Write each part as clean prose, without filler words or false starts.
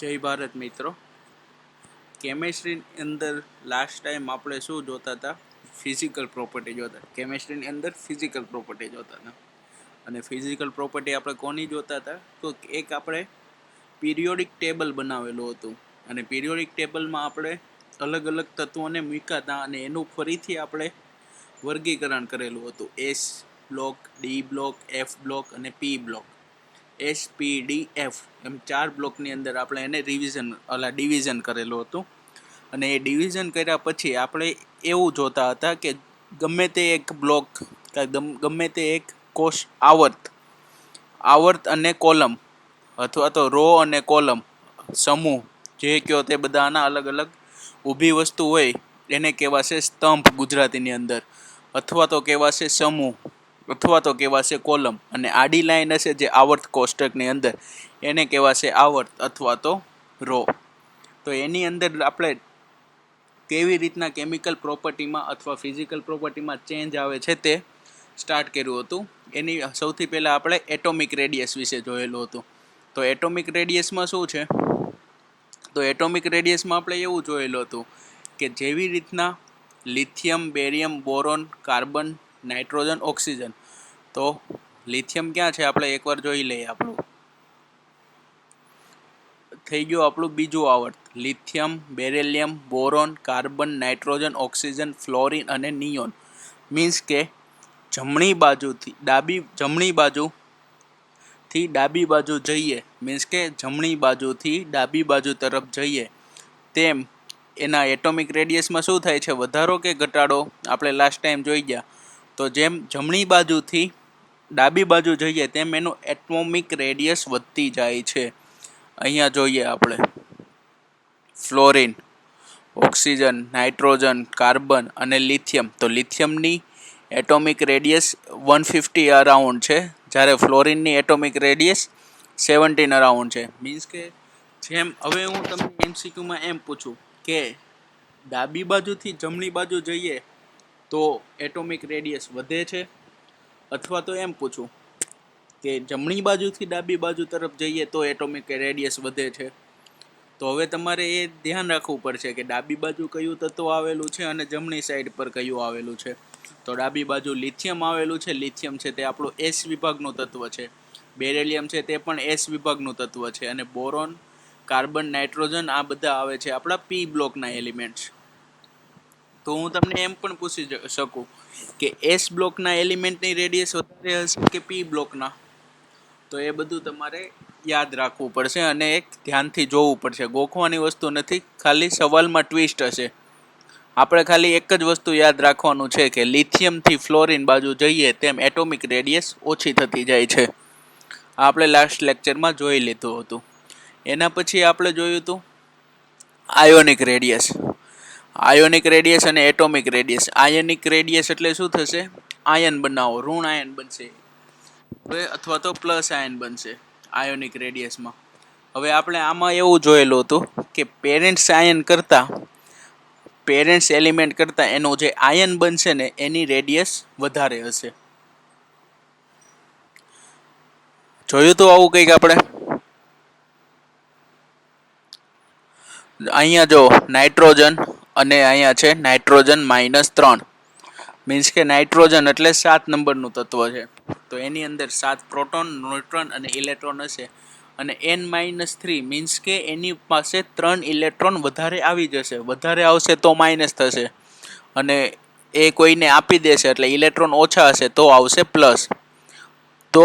જય ભારત મિત્રો. કેમેસ્ટ્રીની અંદર લાસ્ટ ટાઈમ આપણે શું જોતા હતા? ફિઝિકલ પ્રોપર્ટી જોતા. કેમેસ્ટ્રીની અંદર ફિઝિકલ પ્રોપર્ટી જોતા હતા. અને ફિઝિકલ પ્રોપર્ટી આપણે કોની જોતા હતા? તો એક આપણે પિરિયોડિક ટેબલ બનાવેલું હતું. અને પિરિયોડિક ટેબલમાં આપણે અલગ અલગ તત્વોને મૂક્યા હતા અને એનું ફરીથી આપણે વર્ગીકરણ કરેલું હતું. S block, D block, F block અને P block. S P D F M 4 બ્લોકની અંદર આપણે એને ડિવિઝન કરેલું હતું. અને એ ડિવિઝન કર્યા પછી આપણે એવું જોતા હતા કે ગમે તે એક બ્લોક, ગમે તે એક કોષ આવર્ત અને કોલમ અથવા તો રો અને કોલમ સમૂહ જે કયો તે બધાના અલગ અલગ ઊભી વસ્તુ હોય એને કહેવાશે સ્તંભ ગુજરાતીની અંદર, અથવા તો કહેવાશે સમૂહ, અથવા તો કહેવાશે કોલમ. અને આડી લાઈન હશે જે આવર્ત કોષ્ટકની અંદર એને કહેવાશે આવર્ત અથવા તો રો. તો એની અંદર આપણે કેવી રીતના કેમિકલ પ્રોપર્ટીમાં અથવા ફિઝિકલ પ્રોપર્ટીમાં ચેન્જ આવે છે તે સ્ટાર્ટ કર્યું હતું. એની સૌથી પહેલાં આપણે એટોમિક રેડિયસ વિશે જોયેલું હતું. તો એટોમિક રેડિયસમાં શું છે? તો એટોમિક રેડિયસમાં આપણે એવું જોયેલું હતું કે જેવી રીતના lithium, barium, boron, carbon, nitrogen, oxygen. તો લિથિયમ ક્યાં છે? આપણે એકવાર જોઈ લઈએ. આપણું થઈ ગયું આપણું બીજું આવર્ત. Lithium, beryllium, boron, carbon, nitrogen, oxygen, fluorine અને નિયોન. મીન્સ કે જમણી બાજુ જઈએ, મીન્સ કે જમણી બાજુથી ડાબી બાજુ તરફ જઈએ તેમ એના એટોમિક રેડિયસમાં શું થાય છે? વધારો કે ઘટાડો? આપણે લાસ્ટ ટાઈમ જોઈ ગયા. તો જેમ જમણી બાજુથી ડાબી બાજુ જઈએ તેમ એનું એટોમિક રેડિયસ વધતી જાય છે. અહીંયા જોઈએ આપણે ફ્લોરિન, ઓક્સિજન, નાઇટ્રોજન, કાર્બન અને લિથિયમ. તો લિથિયમની એટોમિક રેડિયસ 150 અરાઉન્ડ છે, જ્યારે ફ્લોરિનની એટોમિક રેડિયસ 17 અરાઉન્ડ છે. મીન્સ કે જેમ હવે હું તમને એમસીક્યુમાં એમ પૂછું કે ડાબી બાજુથી જમણી બાજુ જઈએ તો એટોમિક રેડિયસ વધે છે, અથવા તો એમ પૂછું કે જમણી બાજુથી ડાબી બાજુ તરફ જઈએ તો એટોમિક રેડિયસ વધે છે. તો હવે તમારે એ ધ્યાન રાખવું પડશે કે ડાબી બાજુ કયું તત્વ આવેલું છે અને જમણી સાઈડ પર કયું આવેલું છે. તો ડાબી બાજુ લિથિયમ આવેલું છે. લિથિયમ છે તે આપણું એસ વિભાગનું તત્વ છે. બેરિલિયમ છે તે પણ એસ વિભાગનું તત્વ છે. અને બોરોન, કાર્બન, નાઇટ્રોજન આ બધા આવે છે આપણા પી બ્લોકના એલિમેન્ટ્સ. તો હું તમને એમ પણ પૂછી શકું કે એસ બ્લોકના એલિમેન્ટની રેડિયસ વધારે હશે કે પી બ્લોકના? તો એ બધું તમારે યાદ રાખવું પડશે અને એક ધ્યાનથી જોવું પડશે. ગોખવાની વસ્તુ નથી, ખાલી સવાલમાં ટ્વિસ્ટ હશે. આપણે ખાલી એક જ વસ્તુ યાદ રાખવાનું છે કે લિથિયમથી ફ્લોરિન બાજુ જઈએ તેમ એટોમિક રેડિયસ ઓછી થતી જાય છે. આપણે લાસ્ટ લેક્ચરમાં જોઈ લીધું હતું. એના પછી આપણે જોયું હતું આયોનિક રેડિયસ. આયોનિક રેડિયસ અને એટોમિક રેડિયસ. આયોનિક રેડિયસ એટલે શું થશે? આયન બનાવો, ઋણ આયન બનશે હવે, અથવા તો પ્લસ આયન બનશે આયોનિક રેડિયસમાં. હવે આપણે આમાં એવું જોયેલું હતું કે પેરેન્ટ્સ એલિમેન્ટ કરતાં એનું જે આયન બનશે ને એની રેડિયસ વધારે હશે. જોયું તો આવું કંઈક આપણે? અહીંયા જો નાઇટ્રોજન અને અહીંયા છે નાઇટ્રોજન -3. મીન્સ કે નાઇટ્રોજન એટલે 7 નંબરનું તત્વ છે. તો એની અંદર 7 પ્રોટોન, ન્યુટ્રોન અને ઇલેક્ટ્રોન હશે. અને n-3 મીન્સ કે એની પાસે 3 ઇલેક્ટ્રોન વધારે આવી જશે. વધારે આવશે તો માઇનસ થશે, અને એ કોઈને આપી દેશે એટલે ઇલેક્ટ્રોન ઓછા હશે તો આવશે પ્લસ. તો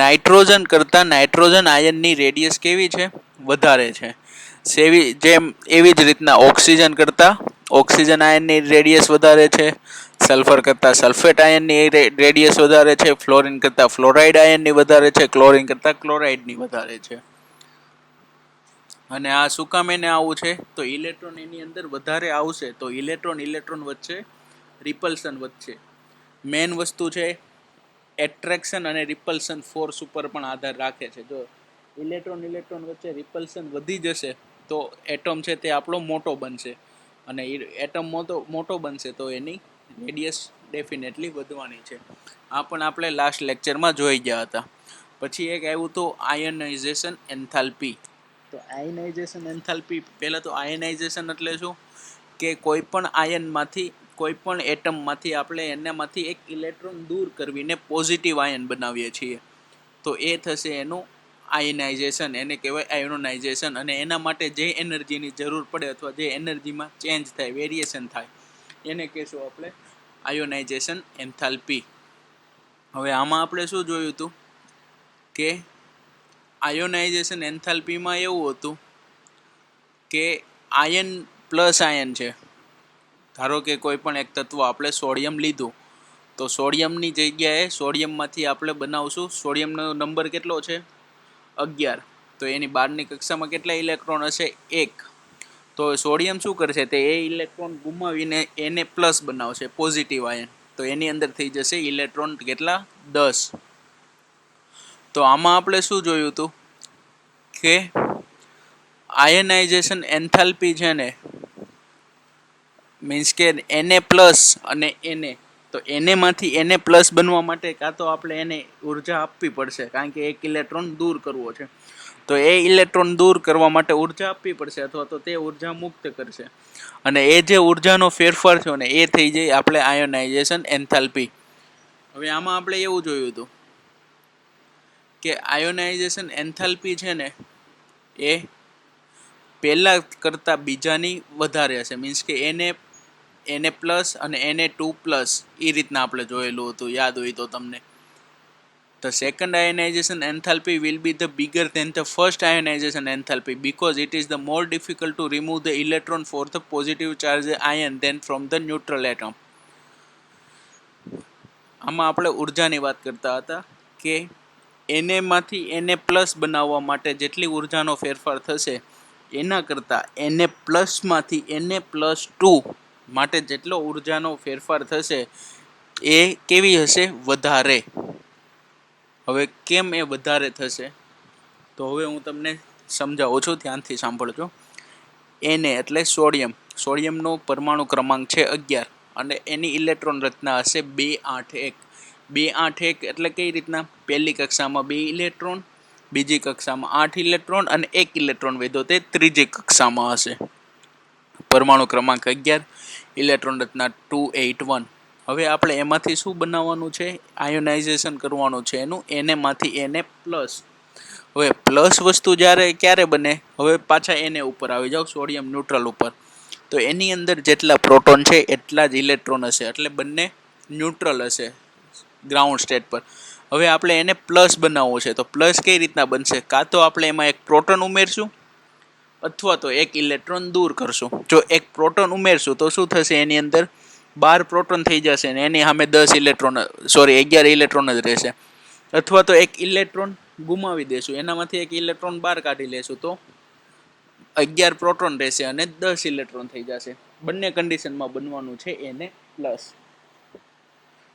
નાઇટ્રોજન કરતાં નાઇટ્રોજન આયનની રેડિયસ કેવી છે? વધારે છે. એવી જ રીતના ઓક્સિજન કરતાં ઓક્સિજન આયનની રેડિયસ વધારે છે. સલ્ફર કરતાં સલ્ફેટ આયનની રેડિયસ વધારે છે. ફ્લોરિન કરતાં ફ્લોરાઇડ આયનની વધારે છે. ક્લોરિન કરતાં ક્લોરાઇડની વધારે છે. અને આ શું કામ એને આવું છે? તો ઇલેક્ટ્રોન એની અંદર વધારે આવશે તો ઇલેક્ટ્રોન વચ્ચે રિપલ્સન વધશે. મેન વસ્તુ છે એટ્રેક્શન અને રિપલ્સન ફોર્સ ઉપર પણ આધાર રાખે છે. જો ઇલેક્ટ્રોન વચ્ચે રિપલ્સન વધી જશે તો એટમ છે તે આપણો મોટો બનશે, અને એટમ મોટો બનશે તો એની રેડિયસ ડેફિનેટલી વધવાની છે. આ પણ આપણે લાસ્ટ લેક્ચરમાં જોઈ ગયા હતા. પછી એક આવ્યું હતું આયનાઇઝેશન એન્થાલ્પી. તો તો આયનાઇઝેશન એન્થાલ્પી, પહેલાં તો આયનાઇઝેશન એટલે શું કે કોઈ પણ આયનમાંથી, કોઈ પણ એટમમાંથી આપણે એનામાંથી એક ઇલેક્ટ્રોન દૂર કરવીને પોઝિટિવ આયન બનાવીએ છીએ, તો એ થશે એનું આયનાઇઝેશન, એને કહેવાય આયોનાઇઝેશન. અને એના માટે જે એનર્જીની જરૂર પડે અથવા જે એનર્જીમાં ચેન્જ થાય, વેરિએશન થાય, એને કહેશું આપણે આયોનાઇઝેશન એન્થાલ્પી. હવે આમાં આપણે શું જોયું હતું કે આયોનાઇઝેશન એન્થાલ્પીમાં એવું હતું કે આયન પ્લસ આયન છે. ધારો કે કોઈ પણ એક તત્વ આપણે સોડિયમ લીધું, તો સોડિયમની જગ્યાએ સોડિયમમાંથી આપણે બનાવશું, સોડિયમનો નંબર કેટલો છે 11, તો એની બહારની કક્ષામાં કેટલા ઇલેક્ટ્રોન હશે 1. તો સોડિયમ શું કરશે, તે એ ઇલેક્ટ્રોન ગુમાવીને એને પ્લસ બનાવશે, પોઝિટિવ આયન, તો એની અંદર થઈ જશે ઇલેક્ટ્રોન કેટલા 10. તો આમાં આપણે શું જોયું હતું કે આયનાઇઝેશન એન્થાલ્પી છે ને, મીન્સ કે એને પ્લસ અને એને, તો એનેમાંથી એને પ્લસ બનવા માટે કાં તો આપણે એને ઉર્જા આપવી પડશે, કારણ કે એક ઇલેક્ટ્રોન દૂર કરવો છે, તો એ ઇલેક્ટ્રોન દૂર કરવા માટે ઉર્જા આપવી પડશે, અથવા તો તે ઉર્જા મુક્ત કરશે, અને એ જે ઉર્જાનો ફેરફાર થયો ને એ થઈ જાય આપણે આયોનાઇઝેશન એન્થાલ્પી. હવે આમાં આપણે એવું જોયું હતું કે આયોનાઇઝેશન એન્થાલ્પી છે ને એ પહેલાં કરતાં બીજાની વધારે હશે, મીન્સ કે એને પ્લસ અને એને 2+, એ રીતના આપણે જોયેલું હતું, યાદ હોય તો તમને. The second ionization enthalpy will be the bigger than the first ionization enthalpy because it is the more difficult to remove the electron for the positive charge ion than from the neutral atom. આમાં આપણે ઉર્જાની વાત કરતા હતા કે એનેમાંથી એને plus બનાવવા માટે જેટલી ઉર્જાનો ફેરફાર થશે એના કરતાં એને પ્લસમાંથી એને +2 માટે જેટલો ઉર્જાનો ફેરફાર થશે એ કેવી હશે, વધારે. હવે કેમ એ વધારે થશે, તો હવે હું તમને સમજાવું છું, ધ્યાનથી સાંભળજો. એને એટલે સોડિયમ, સોડિયમનો પરમાણુ ક્રમાંક છે 11 અને એની ઇલેક્ટ્રોન રચના હશે 281. 281 એટલે કઈ રીતના, પહેલી કક્ષામાં 2 ઇલેક્ટ્રોન, બીજી કક્ષામાં 8 ઇલેક્ટ્રોન અને 1 ઇલેક્ટ્રોન વધ્યો તે ત્રીજી કક્ષામાં હશે. પરમાણુ ક્રમાંક 11, ઇલેક્ટ્રોન રચના 281. હવે આપણે એમાંથી શું બનાવવાનું છે, આયોનાઇઝેશન કરવાનું છે એનું, એનેમાંથી એને પ્લસ. હવે પ્લસ વસ્તુ ક્યારે બને, હવે પાછા એને ઉપર આવી જાઓ, સોડિયમ ન્યુટ્રલ ઉપર, તો એની અંદર જેટલા પ્રોટોન છે એટલા જ ઇલેક્ટ્રોન હશે, એટલે બંને ન્યુટ્રલ હશે ગ્રાઉન્ડ સ્ટેટ પર. હવે આપણે એને પ્લસ બનાવવું છે, તો પ્લસ કઈ રીતના બનશે, કાં તો આપણે એમાં એક પ્રોટોન ઉમેરશું અથવા તો એક ઇલેક્ટ્રોન દૂર કરશું. જો એક પ્રોટોન ઉમેરશું તો શું થશે, એની અંદર 12 પ્રોટોન થઈ જશે ને એની સામે 11 ઇલેક્ટ્રોન જ રહેશે. અથવા તો એક ઇલેક્ટ્રોન ગુમાવી દેશું, એનામાંથી એક ઇલેક્ટ્રોન બહાર કાઢી લેશું, તો 11 પ્રોટોન રહેશે અને 10 ઇલેક્ટ્રોન થઈ જશે. બંને કન્ડિશનમાં બનવાનું છે એને પ્લસ.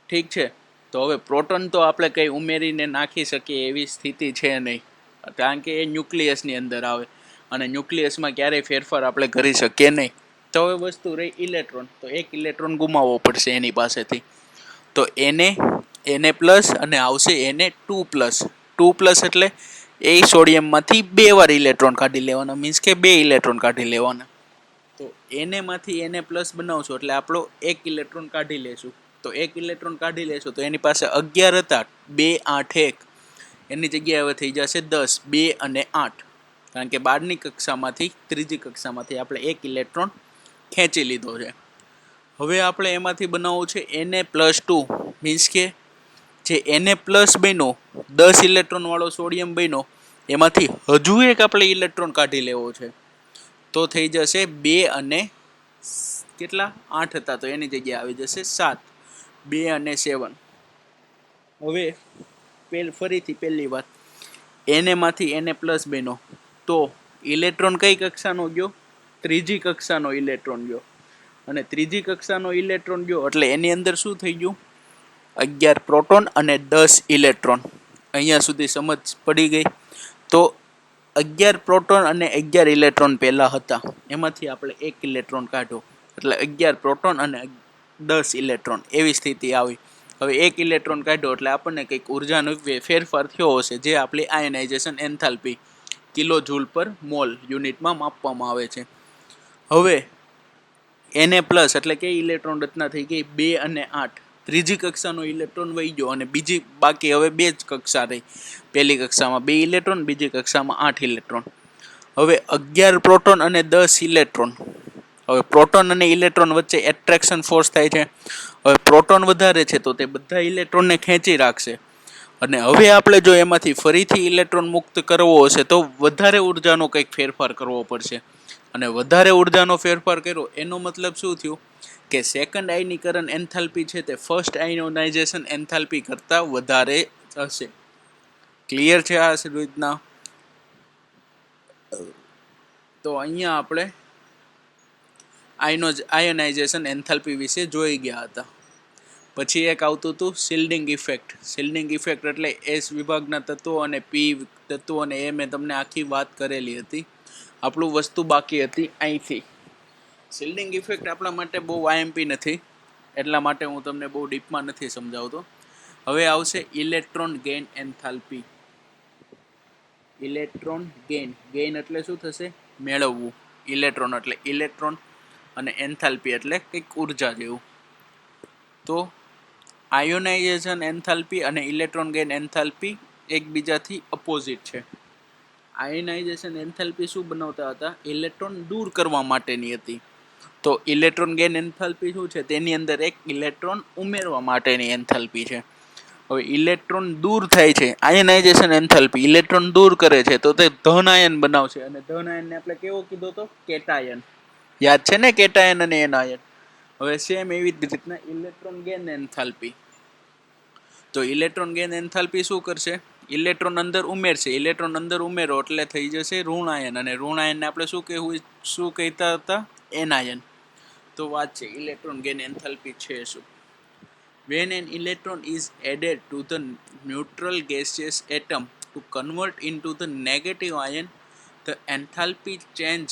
ઠીક છે, તો હવે પ્રોટોન તો આપણે કંઈ ઉમેરીને નાખી શકીએ એવી સ્થિતિ છે નહીં, કારણ કે એ ન્યુક્લિયસની અંદર આવે અને ન્યુક્લિયસમાં ક્યારેય ફેરફાર આપણે કરી શકીએ નહીં. તો હવે વસ્તુ રહી ઇલેક્ટ્રોન, તો એક ઇલેક્ટ્રોન ગુમાવવો પડશે એની પાસેથી, તો એને પ્લસ અને આવશે એને 2+. 2+ એટલે એ સોડિયમમાંથી 2 વાર ઇલેક્ટ્રોન કાઢી લેવાના, મીન્સ કે 2 ઇલેક્ટ્રોન કાઢી લેવાના. તો એનેમાંથી એને પ્લસ બનાવશો એટલે આપણો 1 ઇલેક્ટ્રોન કાઢી લેશું, તો 1 ઇલેક્ટ્રોન કાઢી લેશું તો એની પાસે 11 હતા, 2 8 1, એની જગ્યાએ હવે થઈ જશે 10, 2 અને 8, કારણ કે 12ની કક્ષામાંથી ત્રીજી કક્ષામાંથી આપણે 1 ઇલેક્ટ્રોન ખેંચી લીધો છે. હવે આપણે એમાંથી બનાવવું છે Na+2, મીન્સ કે જે એને પ્લસ બન્યો 10 ઇલેક્ટ્રોન વાળો સોડિયમ બન્યો એમાંથી હજુ એક આપણે ઇલેક્ટ્રોન કાઢી લેવો છે, તો થઈ જશે 2 અને કેટલા 8 હતા તો એની જગ્યાએ આવી જશે 7, 2 અને 7. હવે ફરીથી પહેલી વાત, એનેમાંથી એને પ્લસ બન્યો તો ઇલેક્ટ્રોન કઈ કક્ષાનો ગયો, ત્રીજી કક્ષાનો ઇલેક્ટ્રોન ગયો, અને ત્રીજી કક્ષાનો ઇલેક્ટ્રોન ગયો એટલે એની અંદર શું થઈ ગયું, 11 પ્રોટોન અને 10 ઇલેક્ટ્રોન. અહીંયા સુધી સમજ પડી ગઈ. તો 11 પ્રોટોન અને 11 ઇલેક્ટ્રોન પહેલાં હતા, એમાંથી આપણે 1 ઇલેક્ટ્રોન કાઢ્યો એટલે 11 પ્રોટોન અને 10 ઇલેક્ટ્રોન એવી સ્થિતિ આવી. હવે 1 ઇલેક્ટ્રોન કાઢ્યો એટલે આપણને કંઈક ઉર્જાનો ફેરફાર થયો હશે, જે આપણી આયનાઇઝેશન enthalpy kilo joule per mall યુનિટમાં માપવામાં આવે છે. હવે Na+ એટલે કે ઇલેક્ટ્રોન રચના થઈ ગઈ 2 અને 8. ત્રીજી કક્ષાનો ઇલેક્ટ્રોન વહી ગયો અને બીજી બાકી હવે 2 જ કક્ષા રહી. પહેલી કક્ષામાં 2 ઇલેક્ટ્રોન, બીજી કક્ષામાં 8 ઇલેક્ટ્રોન. હવે 11 પ્રોટોન અને 10 ઇલેક્ટ્રોન. હવે પ્રોટોન અને ઇલેક્ટ્રોન વચ્ચે એટ્રેક્શન ફોર્સ થાય છે. હવે પ્રોટોન વધારે છે તો તે બધા ઇલેક્ટ્રોનને ખેંચી રાખશે. અને હવે આપણે જો એમાંથી ફરીથી ઇલેક્ટ્રોન મુક્ત કરવો હશે તો વધારે ઉર્જાનો કંઈક ફેરફાર કરવો પડશે. અને વધારે ઉર્જાનો ફેરફાર કર્યો એનો મતલબ શું થયું કે સેકન્ડ આયનીકરણ એન્થાલ્પી છે તે ફર્સ્ટ આયોનાઇઝેશન એન્થાલ્પી કરતાં વધારે હશે. ક્લિયર છે આ રીતના? તો અહીંયા આપણે આયોનાઇઝેશન એન્થાલ્પી વિશે જોઈ ગયા હતા. પછી એક આવતું હતું શિલ્ડિંગ ઇફેક્ટ. શિલ્ડિંગ ઇફેક્ટ એટલે એસ વિભાગના તત્વો અને પી તત્વોને એ મેં તમને આખી વાત કરેલી હતી. આપણું વસ્તુ બાકી હતી અહીંથી. શિલ્ડિંગ ઇફેક્ટ આપણા માટે બહુ આઈએમપી નથી, એટલા માટે હું તમને બહુ ડીપમાં નથી સમજાવતો. હવે આવશે electron gain enthalpy. Electron gain એટલે શું થશે? મેળવવું. ઇલેક્ટ્રોન એટલે ઇલેક્ટ્રોન અને એન્થાલ્પી એટલે કંઈક ઉર્જા જેવું. તો આયોનાઇઝેશન એન્થાલ્પી અને ઇલેક્ટ્રોન ગેઇન એન્થાલ્પી એકબીજાથી અપોઝિટ છે. આયોનાઇઝેશન એન્થાલ્પી શું બનાવતા હતા? ઇલેક્ટ્રોન દૂર કરવા માટેની હતી. તો ઇલેક્ટ્રોન ગેઇન એન્થાલ્પી શું છે? તેની અંદર એક ઇલેક્ટ્રોન ઉમેરવા માટેની એન્થાલ્પી છે. હવે ઇલેક્ટ્રોન દૂર થાય છે, આયનાઇઝેશન એન્થાલ્પી ઇલેક્ટ્રોન દૂર કરે છે તો તે ધન આયન બનાવશે. અને ધન આયનને આપણે કેવો કીધો તો? કેટાયન. યાદ છે ને કેટાયન અને એનાયન? હવે સેમ એવી જ રીતના ઇલેક્ટ્રોન ગેઇન એન્થાલ્પી. તો ઇલેક્ટ્રોન ગેઇન એન્થાલ્પી શું કરશે? ઇલેક્ટ્રોન અંદર ઉમેરશે. ઇલેક્ટ્રોન અંદર ઉમેરો એટલે થઈ જશે ઋણ આયન. અને ઋણ આયનને આપણે શું કહેતા હતા? એનાયન. તો વાત છે ઇલેક્ટ્રોન ગેઇન એન્થાલ્પી છે શું? When an electron is added to the neutral gaseous atom to convert into the negative ion, the enthalpy change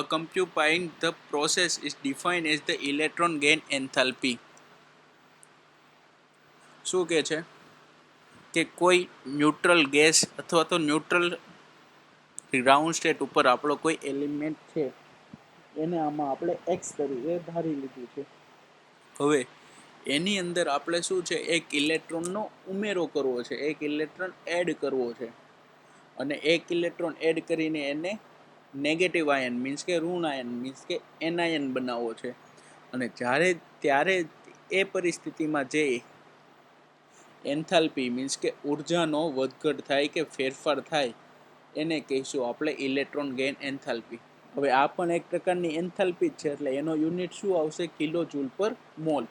accompanying the process is defined as the electron gain enthalpy. શું કહે છે કે કોઈ neutral gas અથવા તો neutral ground state ઉપર આપણો કોઈ એલિમેન્ટ છે, એને આમાં આપણે એક્સ તરીકે ધારી લીધું છે. હવે એની અંદર આપણે શું છે? એક ઇલેક્ટ્રોનનો ઉમેરો કરવો છે, એક ઇલેક્ટ્રોન એડ કરવો છે. અને એક ઇલેક્ટ્રોન એડ કરીને એને નેગેટિવ આયન મીન્સ કે ઋણ આયન મીન્સ કે એનાયન બનાવવો છે. અને ત્યારે એ પરિસ્થિતિમાં જે એન્થાલ્પી મીન્સ કે ઉર્જાનો વધઘટ થાય કે ફેરફાર થાય એને કહીશું આપણે ઇલેક્ટ્રોન ગેઇન એન્થાલ્પી. હવે આ પણ એક પ્રકારની એન્થાલ્પી જ છે, એટલે એનો યુનિટ શું આવશે? Kilo joule per mole.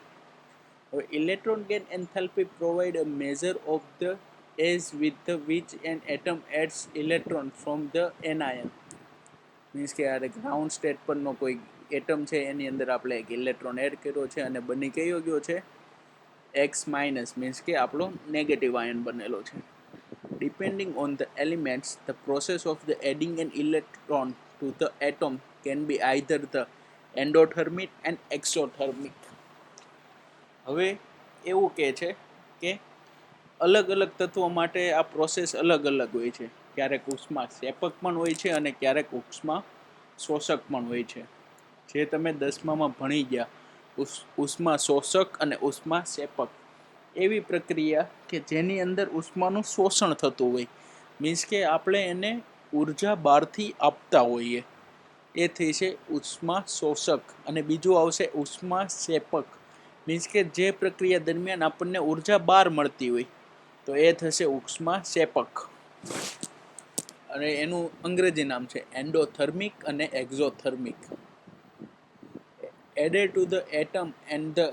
હવે electron gain enthalpy provide a measure of the ease with which an atom adds electron from the anion. Means કે આ ગ્રાઉન્ડ સ્ટેટ પરનો કોઈ એટમ છે એની અંદર આપણે એક ઇલેક્ટ્રોન એડ કર્યો છે અને બની કયો ગયો છે? એક્સ માઇનસ મીન્સ કે આપણો નેગેટિવ આયન બનેલો છે. Depending on the elements, the process of the adding an electron to the atom can be either the endothermic and exothermic. હવે એવું કહે છે કે અલગ અલગ તત્વો માટે આ પ્રોસેસ અલગ અલગ હોય છે. ક્યારેક ઉષ્મા સેપક પણ હોય છે અને ક્યારેક ઉષ્મા શોષક પણ હોય છે. જે તમે 10મામાં ભણી ગયા, ઉષ્મા શોષક અને ઉષ્મા સેપક એવી પ્રક્રિયા કે જેની અંદર ઉષ્માનું શોષણ થતું હોય. મીન્સ કે આપણે એને ઉર્જા બહારથી આપતા હોઈએ, એ થઈ છે ઉષ્મા શોષક. અને બીજું આવશે ઉષ્મા સેપક. મીન્સ કે જે પ્રક્રિયા દરમિયાન આપણને ઉર્જા બહાર મળતી હોય, તો એ થશે ઉષ્મા સેપક. અને એનું અંગ્રેજી નામ છે એન્ડોથર્મિક અને exothermic. Added to the atom and the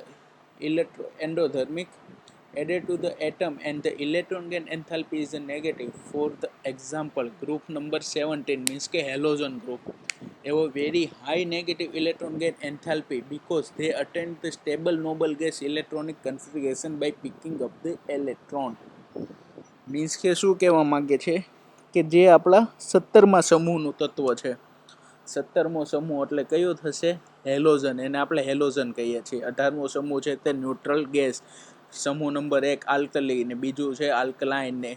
endothermic, added to the atom and the electron gain enthalpy is a negative. For the example, group number 17 means કે halogen group have a very high negative electron gain enthalpy because they attain the stable noble gas electronic configuration by picking up the electron. Means કે શું કહેવા માંગે છે કે જે આપણા 17મા સમૂહનું તત્વ છે, 17મો સમૂહ એટલે કયો થશે? હેલોજન. એને આપણે હેલોજન કહીએ છીએ. 18મો સમૂહ છે તે ન્યુટ્રલ ગેસ. સમૂહ નંબર 1 આલ્કલી ને બીજું છે આલ્કલાઇન ને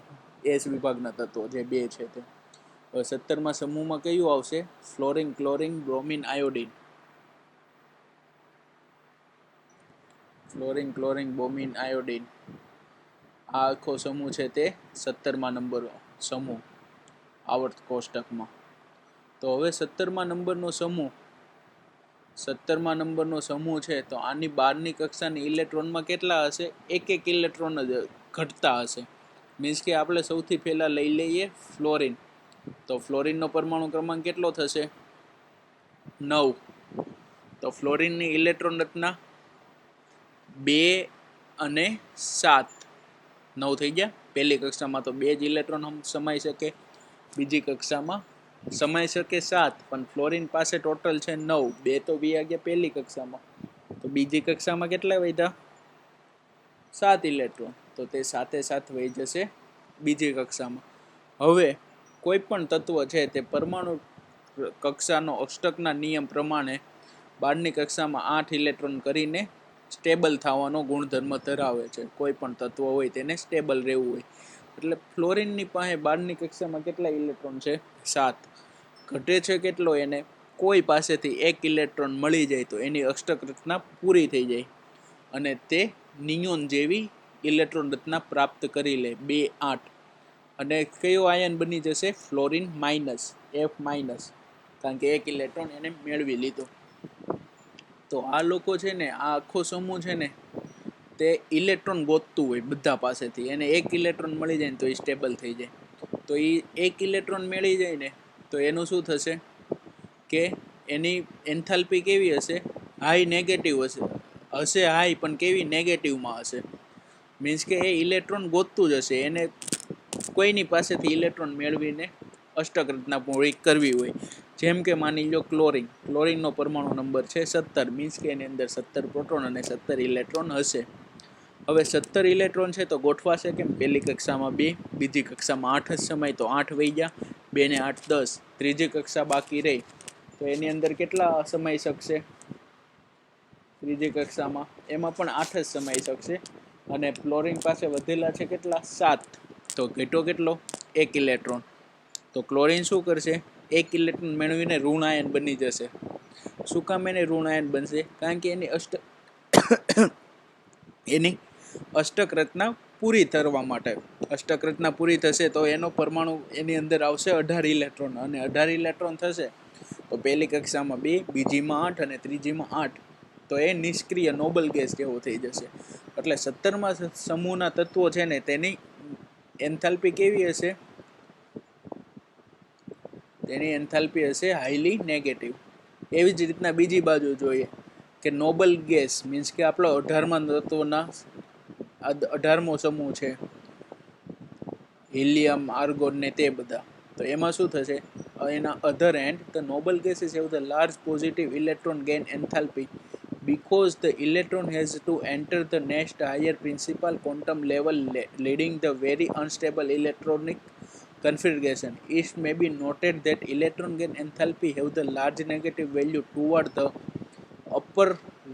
એસ વિભાગના તત્વો જે 2 છે તે. હવે 17માં સમૂહમાં કયું આવશે? Fluorine, chlorine, bromine, iodine. Fluorine, chlorine, bromine, iodine. આ આખો સમૂહ છે તે 17મા નંબર સમૂહ આવર્ત કોષ્ટકમાં. તો હવે 17મા નંબરનો સમૂહ છે, તો આની 12ની કક્ષાની ઇલેક્ટ્રોનમાં કેટલા હશે? એક ઇલેક્ટ્રોન જ ઘટતા હશે. મીન્સ કે આપણે સૌથી પહેલા લઈ લઈએ ફ્લોરિન. તો ફ્લોરિનનો પરમાણુ ક્રમાંક કેટલો થશે? 9. તો ફ્લોરિનની ઇલેક્ટ્રોન રચના 2 અને 7. 9 થઈ ગયા. પહેલી કક્ષામાં તો 2 જ ઇલેક્ટ્રોન સમાઈ શકે, બીજી કક્ષામાં સમાઈ શકે 7, પણ ફ્લોરિન પાસે ટોટલ છે 9. 2 તો વ્યા ગયા પહેલી કક્ષામાં, તો બીજી કક્ષામાં કેટલા વધ્યા? 7 ઇલેક્ટ્રોન. તો તે 7 વહી જશે બીજી કક્ષામાં. હવે કોઈ પણ તત્વ છે તે પરમાણુ કક્ષાનો અષ્ટકના નિયમ પ્રમાણે 12ની કક્ષામાં 8 ઇલેક્ટ્રોન કરીને સ્ટેબલ થવાનો ગુણધર્મ ધરાવે છે. કોઈ પણ તત્વ હોય તેને સ્ટેબલ રહેવું હોય. એટલે ફ્લોરિનની પાસે 12ની કક્ષામાં કેટલા ઇલેક્ટ્રોન છે? 7. ઘટે છે કેટલો એને? કોઈ પાસેથી 1 ઇલેક્ટ્રોન મળી જાય તો એની અષ્ટક રચના પૂરી થઈ જાય અને તે નિયોન જેવી ઇલેક્ટ્રોન રચના પ્રાપ્ત કરી લે, 2, 8. અને કયો આયન બની જશે? ફ્લોરિન માઇનસ, F માઇનસ, કારણ કે 1 ઇલેક્ટ્રોન એને મેળવી લીધો. તો આ લોકો છે ને, આ આખો સમૂહ છે ને, તે ઇલેક્ટ્રોન ગોતતું હોય બધા પાસેથી. એને 1 ઇલેક્ટ્રોન મળી જાય ને તો એ સ્ટેબલ થઈ જાય. તો એ 1 ઇલેક્ટ્રોન મળી જાય ને તો એનું શું થશે કે એની એન્થાલ્પી કેવી હશે? હાઈ નેગેટિવ હશે હાઈ, પણ કેવી? નેગેટિવમાં હશે. મીન્સ કે એ ઇલેક્ટ્રોન ગોતતું જ હશે. એને કોઈની પાસેથી ઇલેક્ટ્રોન મેળવીને અષ્ટક રચના પૂરી કરવી હોય. જેમ કે માની લો ક્લોરિનનો પરમાણુ નંબર છે 17. મીન્સ કે એની અંદર 17 પ્રોટોન અને 17 ઇલેક્ટ્રોન હશે. હવે 17 ઇલેક્ટ્રોન છે તો ગોઠવાશે કેમ? પહેલી કક્ષામાં 2, બીજી કક્ષામાં 8 જ સમય, તો 8 વહી ગયા. 2 ને 8 10. ત્રીજી કક્ષા બાકી રહી તો એની અંદર કેટલા સમાઈ શકશે? ત્રીજી કક્ષામાં એમાં પણ 8 જ સમાઈ શકશે. અને ફ્લોરિન પાસે વધેલા છે કેટલા? 7. તો ઘટો કેટલો? 1 ઇલેક્ટ્રોન. તો ક્લોરિન શું કરશે? 1 ઇલેક્ટ્રોન મેળવીને ઋણાયન બની જશે. શું કામ એને ઋણાયન બનશે? કારણ કે એની અષ્ટક રચના પૂરી કરવા માટે. અષ્ટક રચના પૂરી થશે તો એનો પરમાણુ એની અંદર આવશે 18 ઇલેક્ટ્રોન. અને 18 ઇલેક્ટ્રોન થશે તો પહેલી કક્ષામાં 2, બીજીમાં 8 અને ત્રીજીમાં 8. તો એ નિષ્ક્રિય નોબલ ગેસ જેવો થઈ જશે. એટલે 17મા સમૂહના તત્વો છે ને તેની એન્થાલ્પી કેવી હશે? તેની એન્થાલ્પી હશે હાઈલી નેગેટિવ. એવી જ રીતના બીજી બાજુ જોઈએ કે નોબલ ગેસ મીન્સ કે આપણો 18મા તત્વના 18મો સમૂહ છે, હિલિયમ, આર્ગોન ને તે બધા. તો એમાં શું થશે? એના other end the noble gases have the large positive electron gain enthalpy because the electron has to enter the next higher principal quantum level leading the very unstable electronic configuration. It may be noted that electron gain enthalpy have the large negative value toward the upper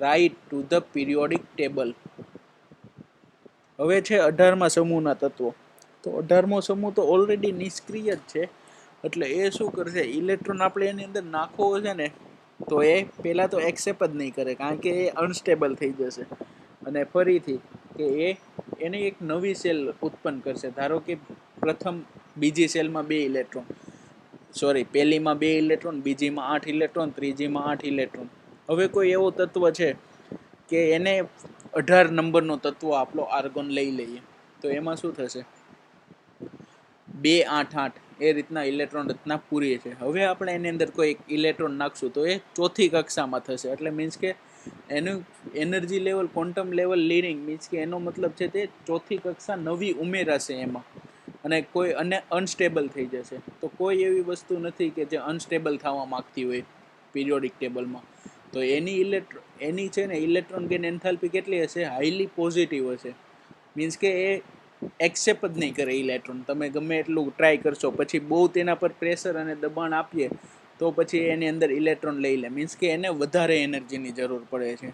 right to the periodic table. હવે છે 18મા સમૂહના તત્વો. તો 18મો સમૂહ તો already નિષ્ક્રિય જ છે. એટલે એ શું કરશે? ઇલેક્ટ્રોન આપણે એની અંદર નાખવો છે ને તો એ પહેલાં તો એક્સેપ્ટ જ નહીં કરે, કારણ કે એ અનસ્ટેબલ થઈ જશે. અને ફરીથી કે એની એક નવી સેલ ઉત્પન્ન કરશે. ધારો કે બીજી સેલમાં 2 ઇલેક્ટ્રોન, પહેલીમાં 2 ઇલેક્ટ્રોન, બીજીમાં 8 ઇલેક્ટ્રોન, ત્રીજીમાં 8 ઇલેક્ટ્રોન. હવે કોઈ એવો તત્વ છે કે એને 18 નંબરનો તત્વ આપણો આર્ગોન લઈ લઈએ, તો એમાં શું થશે? 2, 8, 8 એ રીતના ઇલેક્ટ્રોન રચના પૂરી છે. હવે આપણે એની અંદર કોઈ ઇલેક્ટ્રોન નાખશું તો એ ચોથી કક્ષામાં થશે. એટલે મીન્સ કે એનું energy level, quantum level leading, means કે એનો મતલબ છે તે ચોથી કક્ષા નવી ઉમેરાશે એમાં, અને કોઈ અનસ્ટેબલ થઈ જશે. તો કોઈ એવી વસ્તુ નથી કે જે અનસ્ટેબલ થવા માંગતી હોય પીરિયોડિક ટેબલમાં. તો એની છે ને ઇલેક્ટ્રોન ગેઇન એન્થાલ્પી કેટલી હશે? હાઈલી પોઝિટિવ હશે. મીન્સ કે એ એક્સેપ્ટ જ નહીં કરે ઇલેક્ટ્રોન. તમે ગમે એટલું ટ્રાય કરશો, પછી બહુ તેના પર પ્રેશર અને દબાણ આપીએ તો પછી એની અંદર ઇલેક્ટ્રોન લઈ લે. મીન્સ કે એને વધારે એનર્જીની જરૂર પડે છે.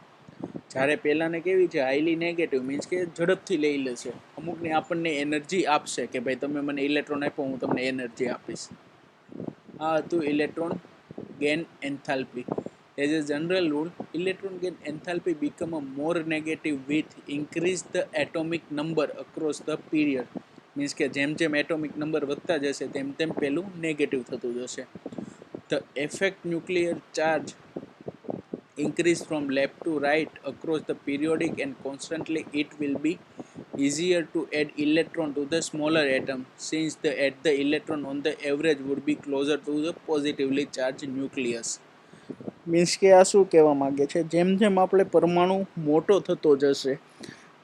જ્યારે પહેલાંને કેવી છે? હાઈલી નેગેટિવ, મીન્સ કે ઝડપથી લઈ લેશે. અમુકની આપણને એનર્જી આપશે કે ભાઈ તમે મને ઇલેક્ટ્રોન આપો, હું તમને એનર્જી આપીશ. આ હતું electron gain enthalpy. As a general rule, electron gain enthalpy become a more negative with increase the atomic number across the period. Means કે જેમ જેમ એટોમિક નંબર વધતા જશે તેમ તેમ પેલું નેગેટિવ થતું જશે. The effect nuclear charge increase from left to right across the periodic and constantly it will be easier to add electron to the smaller atom since the electron on the average would be closer to the positively charged nucleus. Means કે આ શું કહેવા માંગે છે, જેમ જેમ આપણે પરમાણુ મોટો થતો જશે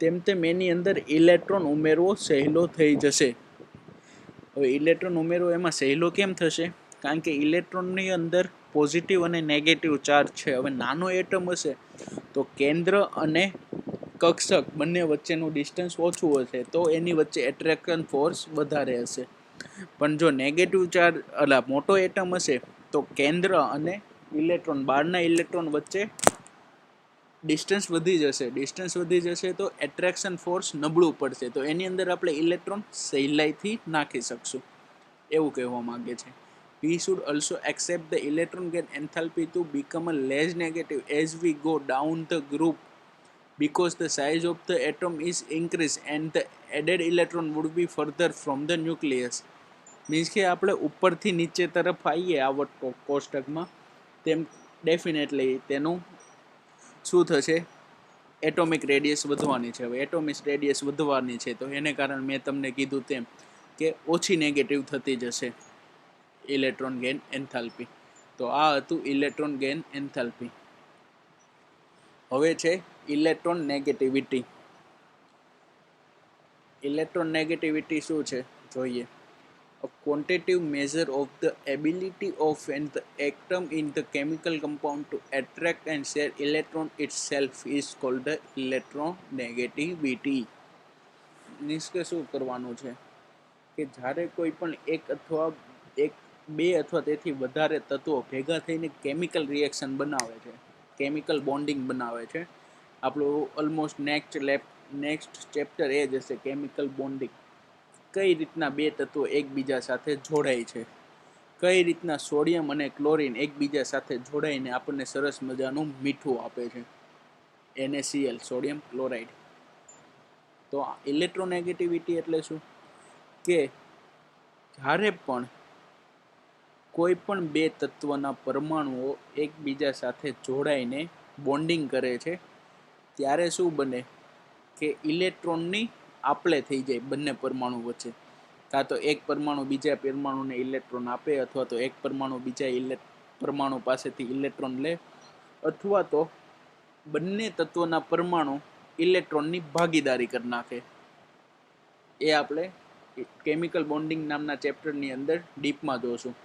તેમ તેમ એની અંદર ઇલેક્ટ્રોન ઉમેરવો સહેલો થઈ જશે. હવે ઇલેક્ટ્રોન ઉમેરવો એમાં સહેલો કેમ થશે? કારણ કે ઇલેક્ટ્રોનની અંદર પોઝિટિવ અને નેગેટિવ ચાર્જ છે. હવે નાનો એટમ હશે તો કેન્દ્ર અને કક્ષક બંને વચ્ચેનું ડિસ્ટન્સ ઓછું હશે તો એની વચ્ચે એટ્રેક્શન ફોર્સ વધારે હશે. પણ જો નેગેટિવ ચાર્જ મોટો એટમ હશે તો કેન્દ્ર અને ઇલેક્ટ્રોન બહારના ઇલેક્ટ્રોન વચ્ચે ડિસ્ટન્સ વધી જશે તો એટ્રેક્શન ફોર્સ નબળું પડશે તો એની અંદર આપણે ઇલેક્ટ્રોન સહેલાઈથી નાખી શકશું એવું કહેવા માંગે છે. We should also accept the electron gain enthalpy to become a less negative as we go down the group because the size of the atom is increased and the added electron would be further from the nucleus. Means કે આપણે ઉપરથી નીચે તરફ આવીએ આ કોષ્ટકમાં તેમ definitely તેનું શું થશે? એટોમિક રેડિયસ વધવાની છે. હવે એટોમિક રેડિયસ વધવાની છે તો એને કારણે મેં તમને કીધું તેમ કે ઓછી નેગેટિવ થતી જશે ઇલેક્ટ્રોન ગેન એન્થાલ્પી. તો આ હતું ઇલેક્ટ્રોન ગેન એન્થાલ્પી. હવે છે ઇલેક્ટ્રોન નેગેટિવિટી. ઇલેક્ટ્રોન નેગેટિવિટી શું છે જોઈએ. A quantitative measure of the ability of an atom in the chemical compound to attract and share electron itself is called the electronegativity. Means કે શું કરવાનું છે કે જ્યારે કોઈ પણ બે અથવા તેથી વધારે તત્વો ભેગા થઈને કેમિકલ રિએક્શન બનાવે છે, કેમિકલ બોન્ડિંગ બનાવે છે. આપણું ઓલમોસ્ટ નેક્સ્ટ ચેપ્ટર એ જ હશે કેમિકલ બોન્ડિંગ. કઈ રીતના બે તત્વો એકબીજા સાથે જોડાય છે, કઈ રીતના સોડિયમ અને ક્લોરિન એકબીજા સાથે જોડાઈને આપણને સરસ મજાનું મીઠું આપે છે, NaCl સોડિયમ ક્લોરાઇડ. તો ઇલેક્ટ્રોનેગેટિવિટી એટલે શું કે જ્યારે પણ કોઈ પણ બે તત્વના પરમાણુઓ એકબીજા સાથે જોડાઈને બોન્ડિંગ કરે છે ત્યારે શું બને કે ઇલેક્ટ્રોનની આપલે થઈ જાય બંને પરમાણુ વચ્ચે. કાં તો એક પરમાણુ બીજા પરમાણુને ઇલેક્ટ્રોન આપે અથવા તો એક પરમાણુ બીજા પરમાણુ પાસેથી ઇલેક્ટ્રોન લે અથવા તો બંને તત્વોના પરમાણુ ઇલેક્ટ્રોનની ભાગીદારી કરી નાખે. એ આપણે કેમિકલ બોન્ડિંગ નામના ચેપ્ટરની અંદર ડીપમાં જોશું.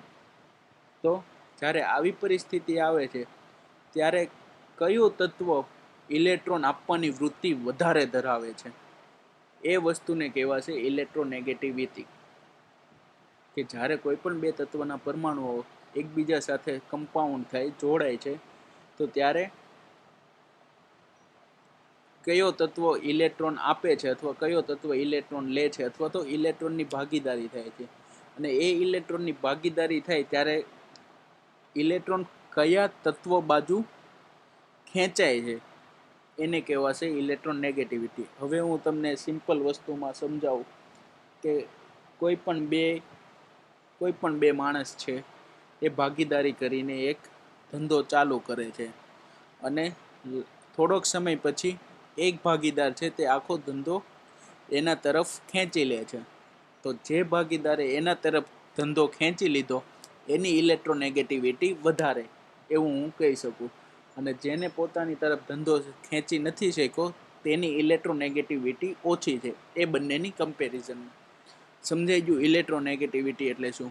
તો જ્યારે આવી પરિસ્થિતિ આવે છે ત્યારે કયું તત્વ ઇલેક્ટ્રોન આપવાની વૃત્તિ વધારે ધરાવે છે એ વસ્તુને કહેવાશે ઇલેક્ટ્રોનેગેટિવિટી. કે જ્યારે કોઈ પણ બે તત્વના પરમાણુઓ એકબીજા સાથે કમ્પાઉન્ડ થાય જોડાય છે તો ત્યારે કયો તત્વ ઇલેક્ટ્રોન આપે છે અથવા કયો તત્વ ઇલેક્ટ્રોન લે છે અથવા તો ઇલેક્ટ્રોનની ભાગીદારી થાય છે. અને એ ઇલેક્ટ્રોનની ભાગીદારી થાય ત્યારે ઇલેક્ટ્રોન કયા તત્વ બાજુ ખેંચાય છે એને કહેવાશે ઇલેક્ટ્રોનેગેટિવિટી. હવે હું તમને સિમ્પલ વસ્તુમાં સમજાવું કે કોઈ પણ બે માણસ છે એ ભાગીદારી કરીને એક ધંધો ચાલુ કરે છે અને થોડોક સમય પછી એક ભાગીદાર છે તે આખો ધંધો એના તરફ ખેંચી લે છે. તો જે ભાગીદારે એના તરફ ધંધો ખેંચી લીધો એની ઇલેક્ટ્રોનેગેટિવિટી વધારે એવું હું કહી શકું. અને જેને પોતાની તરફ ધંધો ખેંચી નથી શક્યો તેની ઇલેક્ટ્રોનેગેટિવિટી ઓછી છે. એ બંનેની કમ્પેરિઝન સમજાઈ ગયું. ઇલેક્ટ્રોનેગેટિવિટી એટલે શું?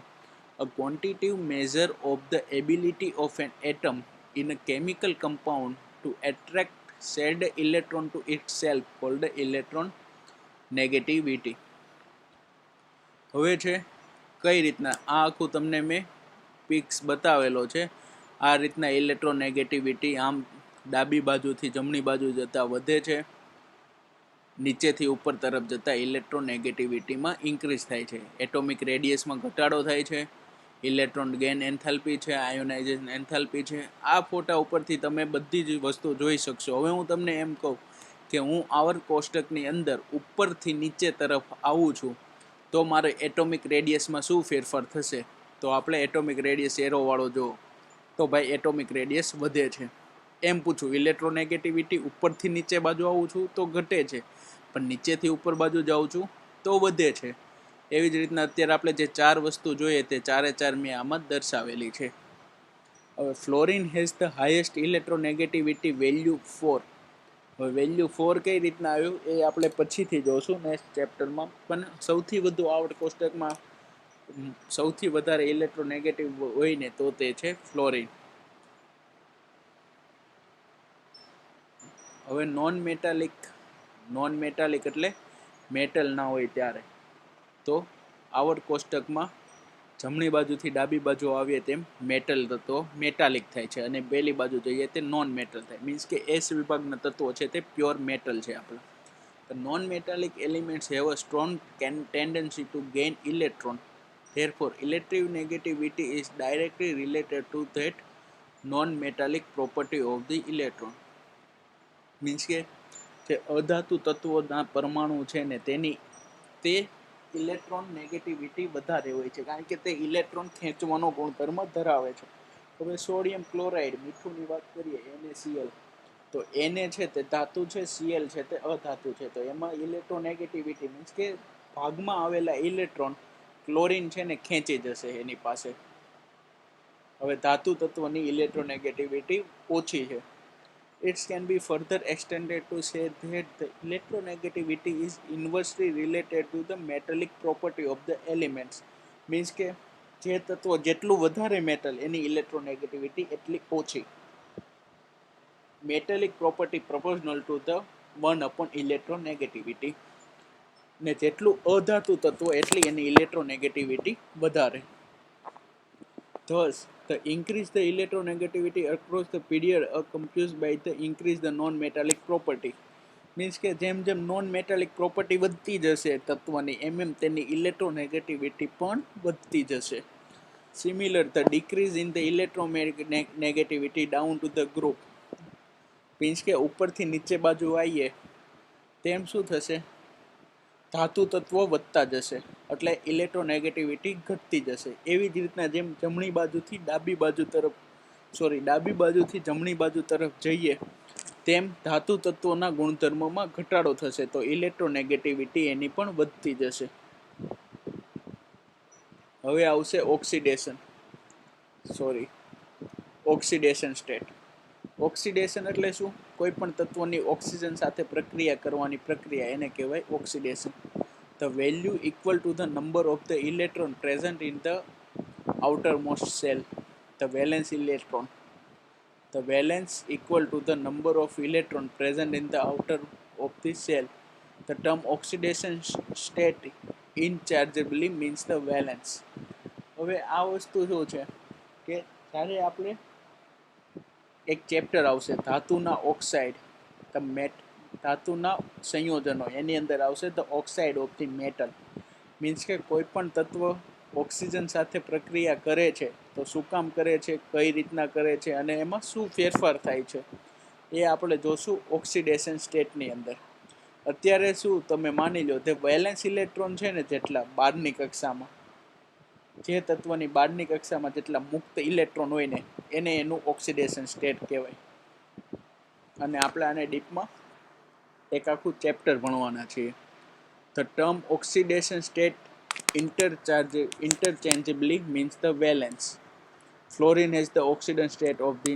A quantitative measure of the ability of an atom in a chemical compound to attract shared electron to itself called electronegativity. હવે છે કઈ રીતના આ આખું તમને મેં પિક્સ બતાવેલો છે. આ રીતના ઇલેક્ટ્રોનેગેટિવિટી આમ ડાબી બાજુથી જમણી બાજુ જતા વધે છે, નીચેથી ઉપર તરફ જતા ઇલેક્ટ્રોનેગેટિવિટીમાં ઇન્ક્રીઝ થાય છે. એટોમિક રેડિયસમાં ઘટાડો થાય છે, ઇલેક્ટ્રોન ગેઇન એન્થાલ્પી છે, આયોનાઇઝેશન એન્થાલ્પી છે. આ ફોટા ઉપરથી તમે બધી જ વસ્તુ જોઈ શકશો. હવે હું તમને એમ કહું કે હું આવર્ત કોષ્ટકની અંદર ઉપરથી નીચે તરફ આવું છું તો મારે એટોમિક રેડિયસમાં શું ફેરફાર થશે. તો આપણે એટોમિક રેડિયસ એરોવાળો જો, તો ભાઈ એટોમિક રેડિયસ વધે છે. એમ પૂછું, ઇલેક્ટ્રોનેગેટિવિટી ઉપરથી નીચે બાજુ આવું છું તો ઘટે છે, પણ નીચેથી ઉપર બાજુ જાઉં છું તો વધે છે. એવી જ રીતના અત્યારે આપણે જે 4 વસ્તુ જોઈએ તે 4 મેં આમાં દર્શાવેલી છે. હવે fluorine has the highest electronegativity value 4. હવે વેલ્યુ 4 કઈ રીતના આવ્યું એ આપણે પછીથી જોશું નેક્સ્ટ ચેપ્ટરમાં. પણ સૌથી વધુ આવર્ત કોષ્ટકમાં સૌથી વધારે ઇલેક્ટ્રોનેગેટિવ હોય ને તો તે છે ફ્લોરિન. હવે નોન મેટાલિક એટલે મેટલ ના હોય ત્યારે, તો આવર્ત કોષ્ટકમાં જમણી બાજુથી ડાબી બાજુ આવીએ તેમ મેટલ તત્વો મેટાલિક થાય છે, અને પહેલી બાજુ જઈએ તે નોન મેટલ થાય. મીન્સ કે એસ વિભાગના તત્વો છે તે પ્યોર મેટલ છે આપણા. Non metallic elements have a strong tendency two gain electron. Therefore, electronegativity is directly related to that non-metallic property of the electron. Means કે જે અધાતુ તત્વોના પરમાણુ છે ને તે ઇલેક્ટ્રોન નેગેટિવિટી વધારે હોય છે, કારણ કે તે ઇલેક્ટ્રોન ખેંચવાનો ગુણધર્મ ધરાવે છે. હવે સોડિયમ ક્લોરાઇડ, મીઠુંની વાત કરીએ, NaCl, તો Na છે તે ધાતુ છે, Cl છે તે અધાતુ છે. તો એમાં ઇલેક્ટ્રોનેગેટિવિટી મીન્સ કે ભાગમાં આવેલા ઇલેક્ટ્રોન ક્લોરીન છે ને ખેંચી જશે એની પાસે. હવે ધાતુ તત્વની ઇલેક્ટ્રોનેગેટિવિટી ઓછી છે. It can be further extended to say that the electronegativity is inversely related to the metallic property of the elements. Means કે જે તત્વો જેટલું વધારે મેટલ એની ઇલેક્ટ્રોનેગેટિવિટી એટલી ઓછી. મેટેલિક property proportional to the 1 upon electronegativity. ને જેટલું અધાતુ તત્વ એટલી એની ઇલેક્ટ્રોનેગેટિવિટી વધારે. Thus, the increase the electronegativity across the period are computed by the increase the non-metallic property. Means કે જેમ જેમ નોન મેટાલિક પ્રોપર્ટી વધતી જશે તત્વની, એમ તેની ઇલેક્ટ્રોનેગેટિવિટી પણ વધતી જશે. Similar the decrease in the electronegativity down to the group. Means કે ઉપરથી નીચે બાજુ આવીએ તેમ શું થશે, ધાતુ તત્વો વધતા જશે એટલે ઇલેક્ટ્રોનેગેટિવિટી ઘટતી જશે. એવી જ રીતના જેમ ડાબી બાજુથી જમણી બાજુ તરફ જઈએ તેમ ધાતુ તત્વોના ગુણધર્મોમાં ઘટાડો થશે, તો ઇલેક્ટ્રોનેગેટિવિટી એની પણ વધતી જશે. હવે આવશે ઓક્સિડેશન સ્ટેટ. ઓક્સિડેશન એટલે શું? કોઈ પણ તત્વની ઓક્સિજન સાથે પ્રક્રિયા કરવાની પ્રક્રિયા, એને કહેવાય oxidation. The value equal to the number of the electron present in the outermost shell, the valence electron. The valence equal to the number of electron present in the outer of the shell. The term oxidation state interchangeably means the valence. હવે આ વસ્તુ શું છે કે જ્યારે આપણે એક chapter આવશે ધાતુના ઓક્સાઇડ, ધાતુના સંયોજનો, એની અંદર આવશે the oxide of the metal. Means કે કોઈ પણ તત્વ ઓક્સિજન સાથે પ્રક્રિયા કરે છે તો શું કામ કરે છે, કઈ રીતના કરે છે, અને એમાં શું ફેરફાર થાય છે એ આપણે જોશું ઓક્સિડેશન સ્ટેટની અંદર. અત્યારે શું તમે માની લો તે વેલેન્સ ઇલેક્ટ્રોન છે ને જેટલા બહારની કક્ષામાં, જે તત્વની બહારની કક્ષામાં જેટલા મુક્ત ઇલેક્ટ્રોન હોય ને એને એનું ઓક્સિડેશન સ્ટેટ કહેવાય. અને આપણે આને ડીપમાં એક આખું ચેપ્ટર ભણવાના છીએ. The term oxidation state interchangeably means the valence. Fluorine has the oxidation state of the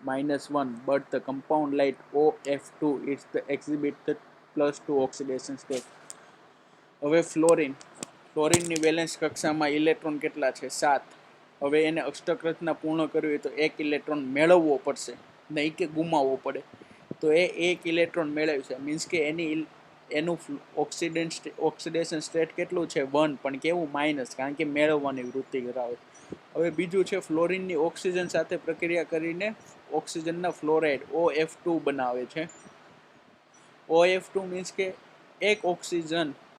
-1, but the compound like OF2 is the exhibit the +2 oxidation state. હવે ફ્લોરિનની વેલેન્સ કક્ષામાં ઇલેક્ટ્રોન કેટલા છે? 7. હવે એને અષ્ટક રચના પૂર્ણ કરવી હોય તો એક ઇલેક્ટ્રોન મેળવવો પડશે, નહીં કે ગુમાવવો પડે. તો એ એક ઇલેક્ટ્રોન મેળવશે, મીન્સ કે એનું ઓક્સિડેશન સ્ટેટ કેટલું છે? 1, પણ કેવું? માઇનસ, કારણ કે મેળવવાની વૃત્તિ ધરાવે. હવે બીજું છે ફ્લોરિનની ઓક્સિજન સાથે પ્રક્રિયા કરીને ઓક્સિજનના ફ્લોરાઇડ OF2 બનાવે છે. OF2 મીન્સ કે એક ઓક્સિજન